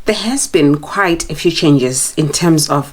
There has been quite a few changes in terms of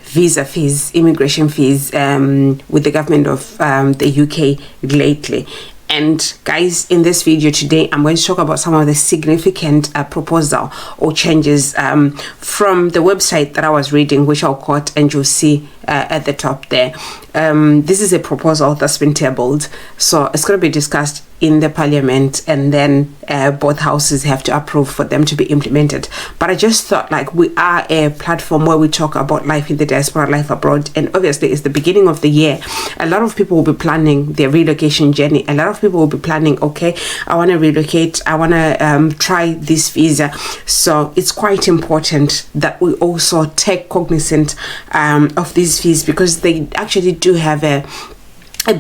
visa fees, immigration fees with the government of the UK lately. And guys, in this video today, I'm going to talk about some of the significant proposal or changes from the website that I was reading, which I'll quote and you'll see at the top there. This is a proposal that's been tabled, so it's going to be discussed in the parliament, and then both houses have to approve for them to be implemented. But I just thought, like, we are a platform where we talk about life in the diaspora, life abroad, and obviously it's the beginning of the year. A lot of people will be planning their relocation journey. A lot of people will be planning, okay, I want to relocate, I want to try this visa. So it's quite important that we also take cognizance of these fees, because they actually do have a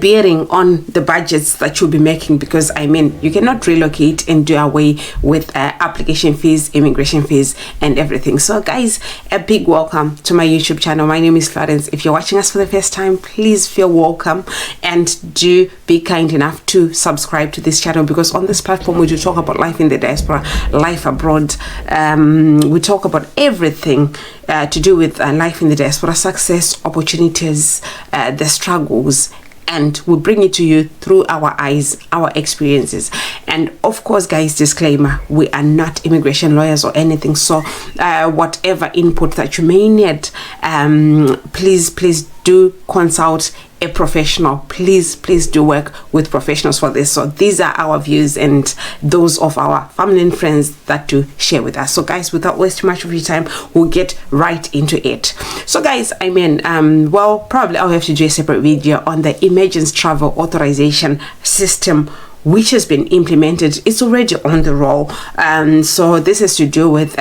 bearing on the budgets that you'll be making. Because I mean, you cannot relocate and do away with application fees, immigration fees, and everything. So guys, a big welcome to my YouTube channel. My name is Florence. If you're watching us for the first time, please feel welcome, and do be kind enough to subscribe to this channel, because on this platform we do talk about life in the diaspora, life abroad. We talk about everything to do with life in the diaspora, success, opportunities, the struggles, and we'll bring it to you through our eyes, our experiences. And of course, guys, disclaimer, we are not immigration lawyers or anything. So whatever input that you may need, please do consult a professional. Please do work with professionals for this. So these are our views and those of our family and friends that do share with us. So guys, without wasting much of your time, we'll get right into it. So guys, I mean, well, probably I'll have to do a separate video on the emergency travel authorization system, which has been implemented. It's already on the roll. So this has to do with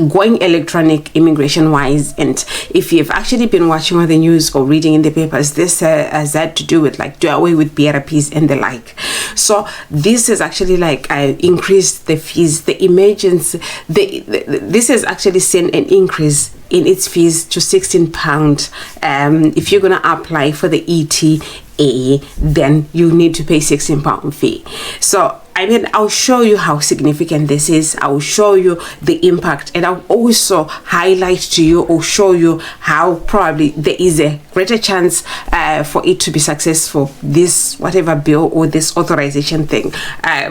going electronic immigration wise. And if you've actually been watching on the news or reading in the papers, this has had to do with, like, do away with BRPs and the like. So this has actually, like, increased the fees. The emergency, this has actually seen an increase in its fees to £16. If you're gonna apply for the ETA, then you need to pay £16 fee. So I mean, I'll show you how significant this is. I'll show you the impact, and I'll also highlight to you or show you how probably there is a greater chance for it to be successful, this whatever bill or this authorization thing.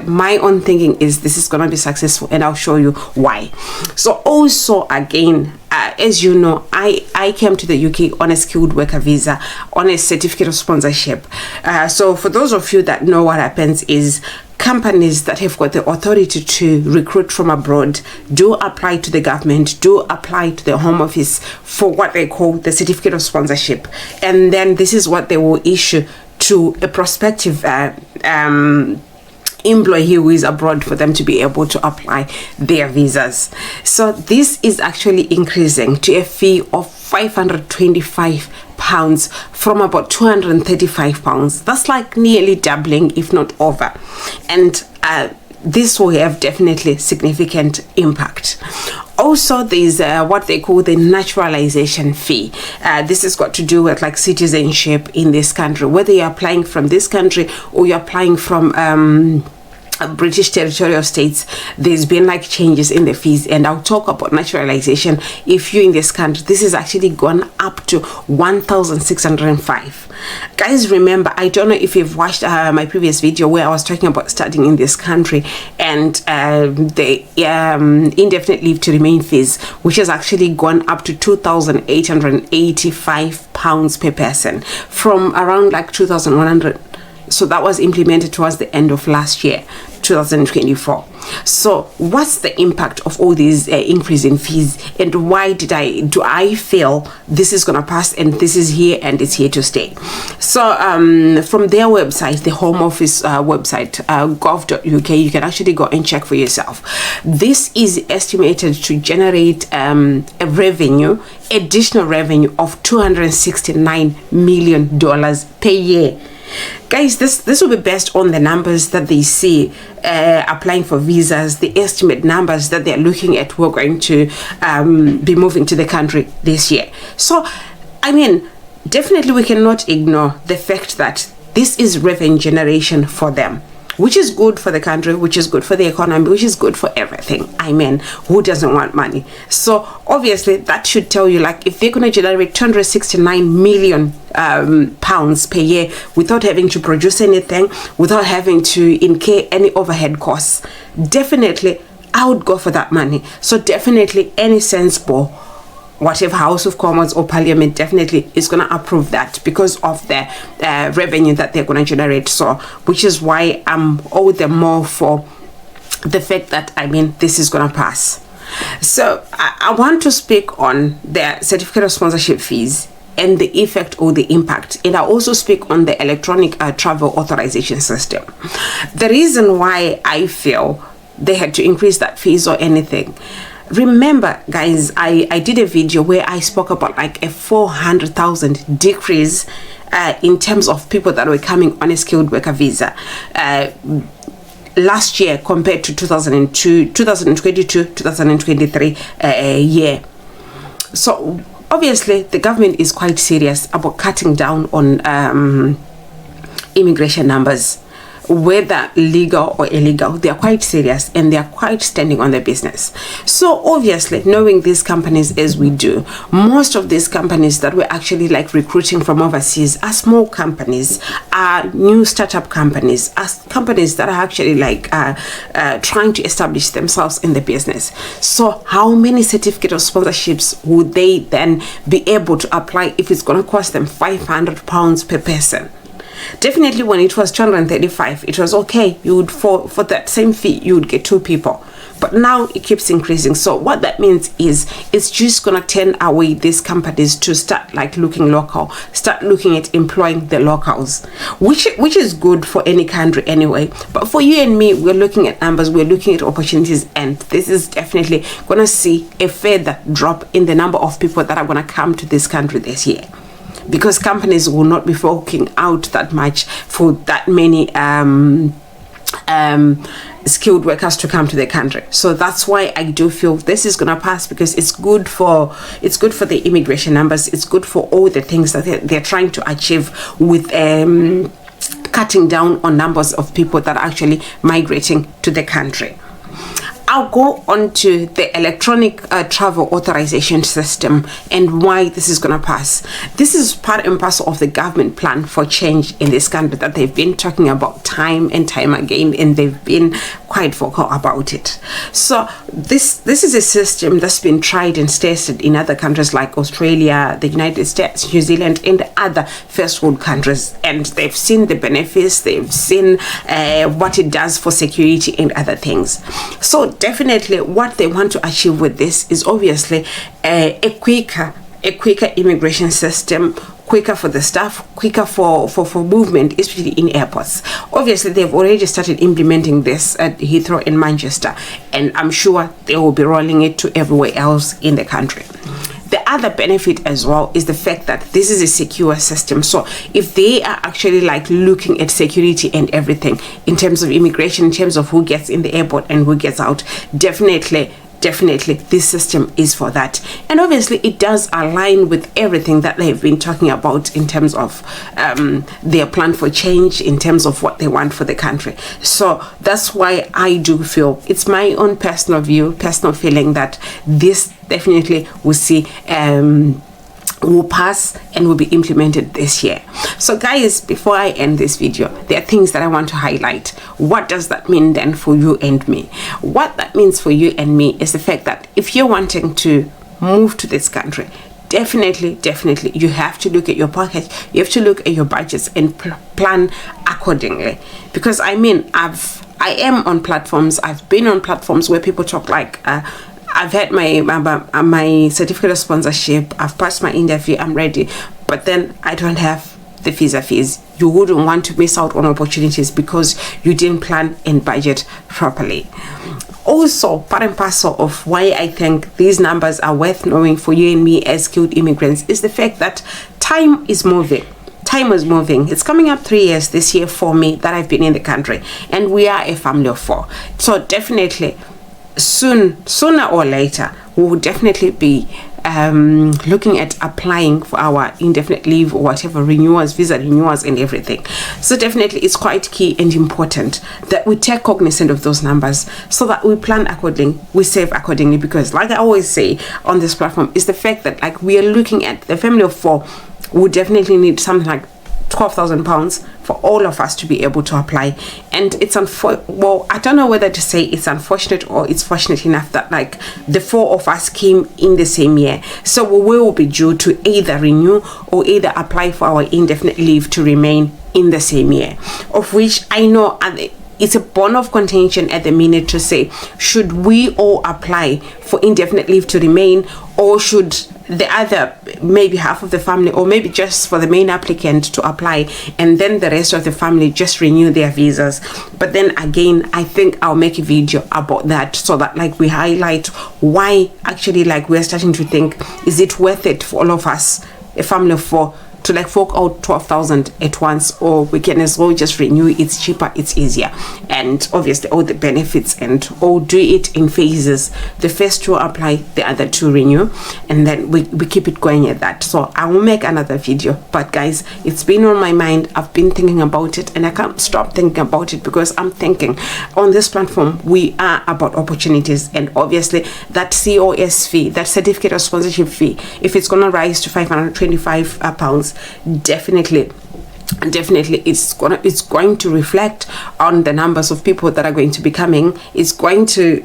My own thinking is this is going to be successful, and I'll show you why. So also, again, as you know, I came to the UK on a skilled worker visa, on a certificate of sponsorship. So for those of you that know what happens is, companies that have got the authority to recruit from abroad do apply to the government, do apply to the Home Office for what they call the certificate of sponsorship. And then this is what they will issue to a prospective employee who is abroad, for them to be able to apply their visas. So this is actually increasing to a fee of £525 from about £235. That's like nearly doubling, if not over. And this will have definitely significant impact. Also, there's what they call the naturalization fee. This has got to do with, like, citizenship in this country, whether you're applying from this country or you're applying from British territorial states. There's been, like, changes in the fees, and I'll talk about naturalization. If you're in this country, this has actually gone up to £1,605. Guys, remember, I don't know if you've watched my previous video where I was talking about studying in this country and the indefinite leave to remain fees, which has actually gone up to £2,885 per person from around, like, 2,100. So that was implemented towards the end of last year, 2024. So what's the impact of all these increase in fees, and why do I feel this is gonna pass and this is here and it's here to stay? So from their website, the Home Office website, gov.uk, you can actually go and check for yourself. This is estimated to generate a revenue, additional revenue of $269 million per year. Guys, this will be based on the numbers that they see applying for visas, the estimate numbers that they're looking at who are going to be moving to the country this year. So, I mean, definitely we cannot ignore the fact that this is revenue generation for them. which is good for the country, which is good for the economy, which is good for everything. I mean, who doesn't want money? So obviously that should tell you, like, if they're going to generate 269 million pounds per year without having to produce anything, without having to incur any overhead costs, definitely I would go for that money. So definitely any sensible, whatever House of Commons or Parliament, definitely is going to approve that because of the revenue that they're going to generate. So, which is why I'm all the more for the fact that, I mean, this is going to pass. So I want to speak on the certificate of sponsorship fees and the effect or the impact, and I also speak on the electronic travel authorization system. The reason why I feel they had to increase that fees or anything, remember guys, I did a video where I spoke about like a 400,000 decrease in terms of people that were coming on a skilled worker visa last year compared to 2022-2023 year. So obviously the government is quite serious about cutting down on immigration numbers, whether legal or illegal. They are quite serious and they are quite standing on their business. So obviously, knowing these companies as we do, most of these companies that were actually like recruiting from overseas are small companies, are new startup companies, are companies that are actually like trying to establish themselves in the business. So how many certificate of sponsorships would they then be able to apply if it's going to cost them £500 per person? Definitely when it was 235, it was okay. You would, for that same fee, you would get 2 people. But now it keeps increasing. So what that means is it's just going to turn away these companies to start like looking local, start looking at employing the locals, which is good for any country anyway. But for you and me, we're looking at numbers, we're looking at opportunities, and this is definitely going to see a further drop in the number of people that are going to come to this country this year, because companies will not be forking out that much for that many skilled workers to come to the country. So that's why I do feel this is going to pass, because it's good for the immigration numbers. It's good for all the things that they're trying to achieve with cutting down on numbers of people that are actually migrating to the country. I'll go on to the electronic travel authorization system and why this is going to pass. This is part and parcel of the government plan for change in this country that they've been talking about time and time again, and they've been quite vocal about it. So this is a system that's been tried and tested in other countries like Australia, the United States, New Zealand, and the other first world countries, and they've seen the benefits, they've seen what it does for security and other things. So definitely what they want to achieve with this is obviously a quicker immigration system, quicker for the staff, quicker for movement, especially in airports. Obviously they've already started implementing this at Heathrow and Manchester, and I'm sure they will be rolling it to everywhere else in the country. The other benefit as well is the fact that this is a secure system. So if they are actually like looking at security and everything in terms of immigration, in terms of who gets in the airport and who gets out, definitely this system is for that. And obviously it does align with everything that they've been talking about in terms of their plan for change, in terms of what they want for the country. So that's why I do feel, it's my own personal view, personal feeling, that this definitely will see will pass and will be implemented this year. So guys, before I end this video, there are things that I want to highlight. What does that mean then for you and me? What that means for you and me is the fact that if you're wanting to move to this country, definitely you have to look at your pocket, you have to look at your budgets and plan accordingly. Because I mean, I am on platforms, I've been on platforms where people talk like I've had my certificate of sponsorship, I've passed my interview, I'm ready, but then I don't have the visa fees. You wouldn't want to miss out on opportunities because you didn't plan and budget properly. Also, part and parcel of why I think these numbers are worth knowing for you and me as skilled immigrants is the fact that time is moving. Time is moving. It's coming up 3 years this year for me that I've been in the country, and we are a family of 4. So definitely sooner or later we will definitely be looking at applying for our indefinite leave or whatever renewals, visa renewals and everything. So definitely it's quite key and important that we take cognizance of those numbers so that we plan accordingly, we save accordingly, because like I always say on this platform is the fact that like we are looking at the family of 4 would definitely need something like £12,000 for all of us to be able to apply. And it's well, I don't know whether to say it's unfortunate or it's fortunate enough that like the 4 of us came in the same year, so we will be due to either renew or either apply for our indefinite leave to remain in the same year, of which I know it's a bone of contention at the minute to say, should we all apply for indefinite leave to remain, or should the other, maybe half of the family, or maybe just for the main applicant to apply and then the rest of the family just renew their visas. But then again, I think I'll make a video about that so that like we highlight why actually like we're starting to think, is it worth it for all of us, a family of 4, to like fork out 12,000 at once, or we can as well just renew. It's cheaper, it's easier, and obviously all the benefits, and all do it in phases. The first 2 apply, the other 2 renew, and then we keep it going at that. So I will make another video, but guys, it's been on my mind. I've been thinking about it and I can't stop thinking about it, because I'm thinking on this platform we are about opportunities, and obviously that COS fee, that certificate of sponsorship fee, if it's gonna rise to £525, definitely it's going to reflect on the numbers of people that are going to be coming. It's going to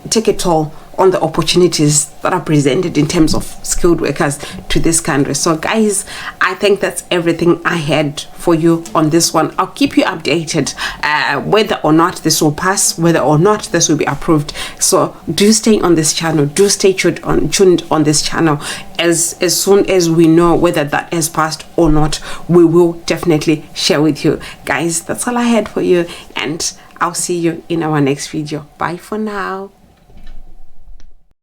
take a toll on the opportunities that are presented in terms of skilled workers to this country. So guys, I think that's everything I had for you on this one. I'll keep you updated whether or not this will pass, whether or not this will be approved. So do stay on this channel, do stay tuned on this channel. As soon as we know whether that has passed or not, we will definitely share with you. Guys, that's all I had for you, and I'll see you in our next video. Bye for now.